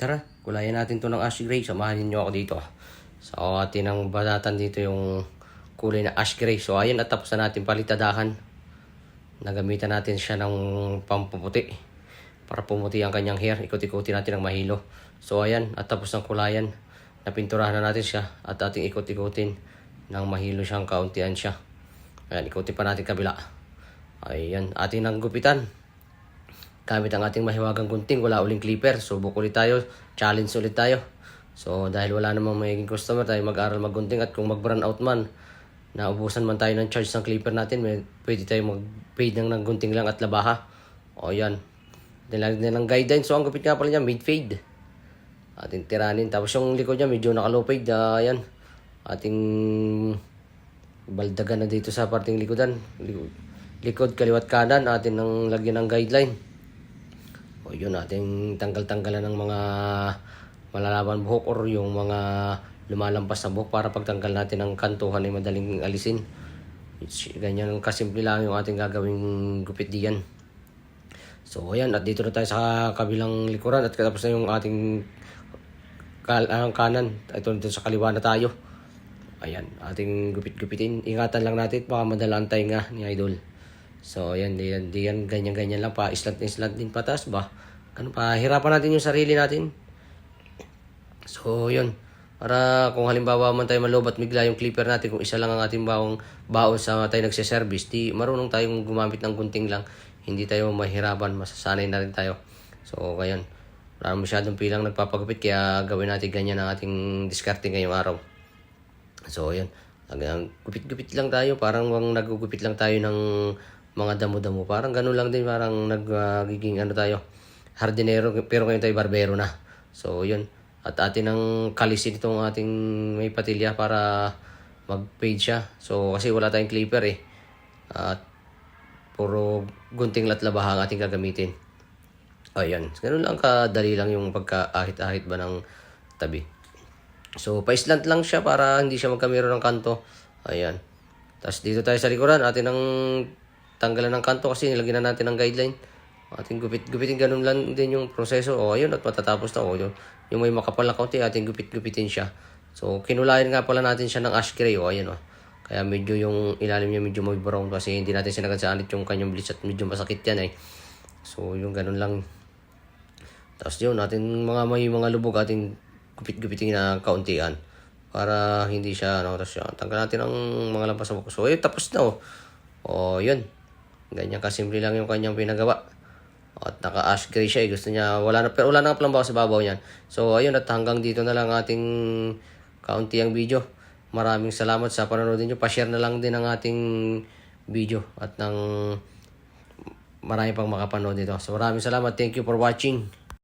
Tara, kulayan natin to ng ash gray. Samahan niyo ako dito. So, atin ang banatan dito yung kulay na ash gray. So, ayun, at tapos na natin palitadahan. Nagamitan natin siya ng pampuputi para pumuti ang kanyang hair. Ikot-ikuti natin ng mahilo. So, ayan, at tapos ng kulayan. Napinturahan na natin siya at ating ikot-ikutin ng mahilo siyang kauntian siya. Ayan, ikutin pa natin kabila. Ayan, ating nang gupitan. Gamit ang ating mahiwagang gunting, wala uling clipper. Subok ulit tayo, challenge ulit tayo. So dahil wala namang magiging customer, tayo mag-aral maggunting. At kung mag-burn out man, naubusan man tayo ng charge ng clipper natin, pwede tayo mag-fade ng gunting lang at labaha. O yan, nilagyan ng guidelines. So ang gupit nga pala niya, mid-fade. Ating tiranin, tapos yung likod niya medyo naka-low fade. Ayan, ating baldagan na dito sa parting likodan. Likod, kaliwat, kanan, atin nang lagyan ng guideline. O yun, ating tanggal-tanggalan ng mga malalaman buhok or yung mga lumalampas na buhok para pagtanggal natin ng kantuhan ay madaling alisin. Ganyan kasimple lang yung ating gagawing gupit diyan. So ayan, at dito na tayo sa kabilang likuran at tapos na yung ating kanan. Ito dito sa kaliwa na tayo. Ayan, ating gupit-gupitin. Ingatan lang natin, baka madalaan tayo nga ni Idol. So, ayan, diyan, ganyan-ganyan lang pa. Islant din patas ba? Ganun pa, hirapan natin yung sarili natin. So, yun. Para kung halimbawa man tayo malobat bigla yung clipper natin, kung isa lang ang ating baon sa tayo nagsiservice, di marunong tayong gumamit ng gunting lang. Hindi tayo mahirapan, masasanay na rin tayo. So, ngayon, wala masyadong pilang nagpapagupit, kaya gawin natin ganyan ang ating diskarte ngayong araw. So, yun. Gupit-gupit lang tayo, parang nagugupit lang tayo ng mga damo-damo. Parang ganun lang din, parang nagiging tayo, hardinero, pero ngayon tayo barbero na. So, yun. At atin ang kalisin itong ating may patilya para mag-fade siya. So, kasi wala tayong clipper eh. At puro gunting latlabah ang ating gagamitin. Ayan. Ganun lang kadali lang yung pagka-ahit-ahit ba ng tabi. So, pa-slant lang siya para hindi siya magkamero ng kanto. Ayan. Tapos dito tayo sa likuran. Atin ang tanggalan ng kanto kasi nilagyan na natin ng guideline. Ating gupitin, ganun lang din yung proseso. O ayun, at matatapos na. O yung may makapal na kaunti, ating gupitin siya. So kinulayan nga pala natin siya ng ash gray. O ayun o. Kaya medyo yung ilalim niya medyo may brown kasi hindi natin sinagad sa anit yung kanyang bleach at medyo masakit yan eh. So yung ganun lang. Tapos yun, ating may mga lubog, ating gupit-gupitin na kauntian. Para hindi siya, tapos yun, tanggal natin ang mga lampas sa buko. So ayun, tapos na o. O yun. Ganyan kasimple lang yung kanyang pinagawa. At naka-ash gray siya. Gusto niya, pero wala na palang bawa sa babaw niyan. So, ayun, at hanggang dito na lang ating kaunti ang video. Maraming salamat sa panonood niyo. Pa-share na lang din ang ating video at nang marami pang makapanood dito. So, maraming salamat. Thank you for watching.